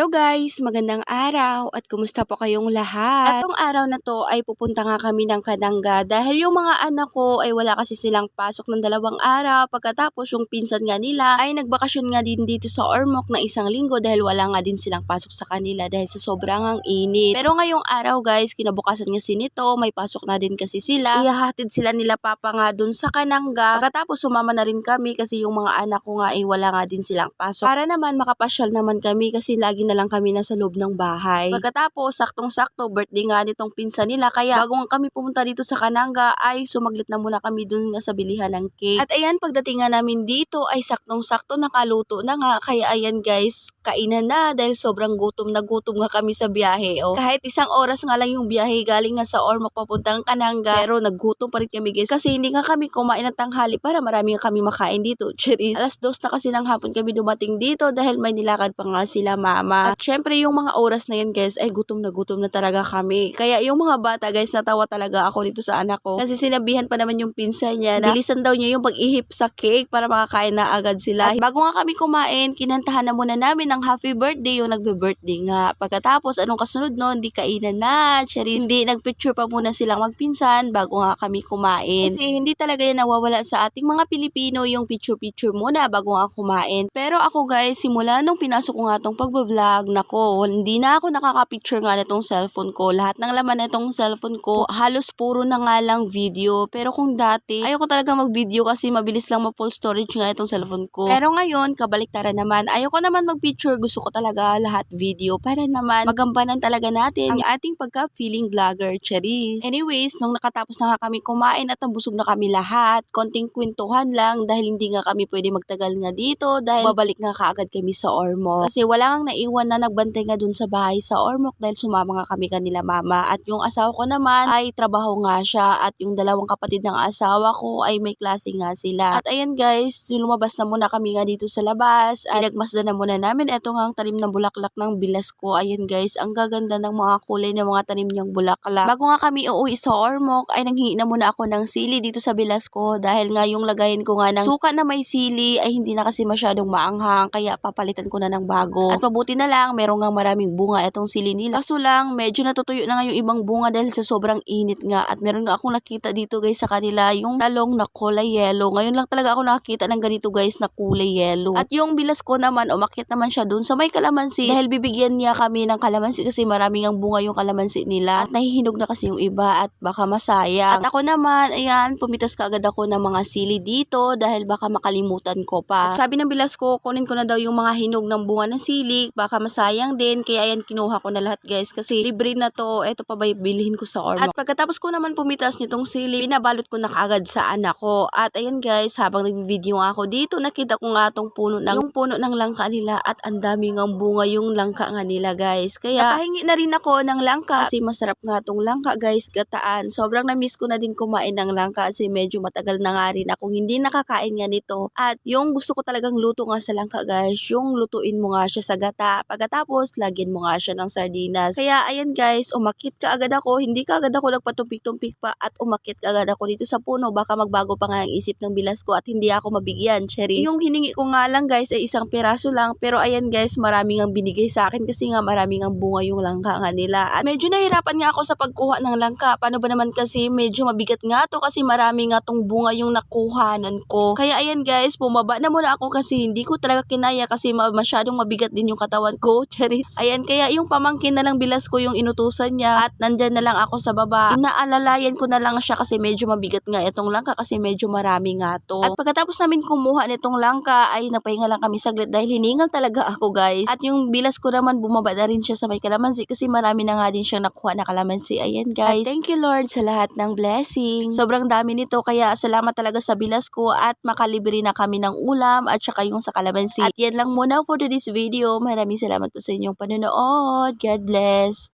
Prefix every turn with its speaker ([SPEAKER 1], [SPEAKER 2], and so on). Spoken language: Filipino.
[SPEAKER 1] Hello guys! Magandang araw at kumusta po kayong lahat? Atong araw na to ay pupunta nga kami ng Kananga dahil yung mga anak ko ay wala kasi silang pasok ng 2 araw pagkatapos yung pinsan nga nila ay nagbakasyon nga din dito sa Ormoc na 1 linggo dahil wala nga din silang pasok sa kanila dahil sa sobrang ang init. Pero ngayong araw guys, kinabukasan nga si nito, may pasok na din kasi sila. Ihahatid sila nila papa nga dun sa Kananga pagkatapos sumama na rin kami kasi yung mga anak ko nga ay wala nga din silang pasok. Para naman makapasyal naman kami kasi lagi na lang kami nasa loob ng bahay. Pagkatapos, saktong-sakto, birthday nga nitong pinsan nila. Kaya bago nga kami pumunta dito sa Kananga, ay sumaglit na muna kami dun nga sa bilihan ng cake. At ayan, pagdating nga namin dito, ay saktong-sakto nakaluto na nga. Kaya ayan guys, kainan na dahil sobrang gutom na gutom nga kami sa biyahe. Oh. Kahit 1 oras nga lang yung biyahe galing nga sa Ormoc papuntang Kananga, pero naggutom pa rin kami guys. Kasi hindi nga kami kumain ng tanghali para marami nga kami makain dito. Cheers! Alas 2 na kasi ng hapon kami dumating dito dahil may nilakad pa nga sila mama. At syempre yung mga oras na yan guys ay gutom na talaga kami. Kaya yung mga bata guys, natawa talaga ako dito sa anak ko. Kasi sinabihan pa naman yung pinsan niya na bilisan daw niya yung pag-ihip sa cake para makakain na agad sila. At bago nga kami kumain, kinantahan na muna namin ng happy birthday yung nagbe-birthday nga. Pagkatapos anong kasunod nun, di kainan na. Charis, hindi nagpicture pa muna silang magpinsan bago nga kami kumain. Kasi hindi talaga yan nawawala sa ating mga Pilipino yung picture muna bago nga kumain. Pero ako guys, simula nung pinasok ko nga tong pagbablog, nako, hindi na ako nakaka-picture nga na tong cellphone ko. Lahat ng laman na tong cellphone ko, halos puro na nga lang video. Pero kung dati, ayoko talaga mag-video kasi mabilis lang ma-full storage nga itong cellphone ko. Pero ngayon, kabaliktaran naman, ayoko naman mag-picture, gusto ko talaga lahat video para naman magampanan talaga natin ang ating pagka-feeling vlogger, Charis. Anyways, nung nakatapos na nga kami kumain at nabusog na kami lahat, konting kwentuhan lang dahil hindi nga kami pwede magtagal nga dito dahil babalik nga kaagad kami sa Ormoc. Kasi wala kang naiwan na nagbantay nga dun sa bahay sa Ormoc dahil sumama nga kami kanila mama. At yung asawa ko naman ay trabaho nga siya at yung 2 kapatid ng asawa ko ay may klase nga sila. At ayan guys, lumabas na muna kami nga dito sa labas at nagmasdan na muna namin eto nga ang tanim ng bulaklak ng bilas ko. Ayan guys, ang gaganda ng mga kulay ng mga tanim niyang bulaklak. Bago nga kami uuwi sa Ormoc ay nanghingi na muna ako ng sili dito sa bilas ko dahil nga yung lagayin ko nga ng suka na may sili ay hindi na kasi masyadong maanghang kaya papalitan ko na ng bago. At mabuti na lang, meron nga maraming bunga itong sili nila. Kaso lang, medyo natutuyo na nga yung ibang bunga dahil sa sobrang init nga. At meron nga akong nakita dito guys sa kanila yung talong na kulay yellow. Ngayon lang talaga ako nakakita ng ganito guys na kulay yellow. At yung bilas ko naman, umakyat naman siya dun sa may kalamansi dahil bibigyan niya kami ng kalamansi kasi maraming ang bunga yung kalamansi nila. At nahihinog na kasi yung iba at baka masayang. At ako naman, ayan, pumitas kaagad ako ng mga sili dito dahil baka makalimutan ko pa. At sabi ng bilas ko, kunin ko na daw yung mga hinog ng bunga ng sili, baka masayang din. Kaya ayan, kinuha ko na lahat guys kasi libre na to. Eto pa ba bilhin ko sa Ormoc. At pagkatapos ko naman pumitas nitong sili, pinabalot ko na kaagad sa anak ko. At ayan guys, habang nagbi-video nga ako dito, nakita ko nga tong puno ng langka nila at ang daming ang bunga yung langka nga nila guys. Kaya napahingi na rin ako ng langka kasi masarap nga tong langka guys, gataan. Sobrang na-miss ko na din kumain ng langka kasi medyo matagal na nga rin akong hindi nakakain nga nito. At yung gusto ko talagang luto nga sa langka guys, yung lutuin mo nga siya sa gata. Pagkatapos, lagyan mo nga siya ng sardinas. Kaya ayan guys, umakit ka agad ako. Hindi ka agad ako nagpatumpik-tumpik pa at umakit ka agad ako dito sa puno. Baka magbago pa nga ang isip ng bilas ko at hindi ako mabigyan, Cheris. Yung hiningi ko nga lang guys ay 1 piraso lang. Pero ayan guys, maraming ang binigay sa akin kasi nga maraming ang bunga yung langka nga nila. At medyo nahirapan nga ako sa pagkuha ng langka. Paano ba naman kasi medyo mabigat nga to kasi marami nga tong bunga yung nakuhanan ko. Kaya ayan guys, bumaba na muna ako kasi hindi ko talaga kinaya kasi masyadong mabigat din yung katawan ko, Charis. Ayan, kaya yung pamangkin na lang bilas ko yung inutusan niya at nandyan na lang ako sa baba. Inaalalayan ko na lang siya kasi medyo mabigat nga itong langka kasi medyo marami nga to. At pagkatapos namin kumuha nitong langka ay napahinga lang kami saglit dahil hiningal talaga ako guys. At yung bilas ko naman bumaba na rin siya sa may kalamansi kasi marami na nga din siyang nakuha na kalamansi. Ayan guys. At thank you Lord sa lahat ng blessing. Sobrang dami nito kaya salamat talaga sa bilas ko at makalibre na kami ng ulam at saka yung sa kalamansi. At yan lang muna for today's video. Maraming salamat po sa inyong panonood. God bless.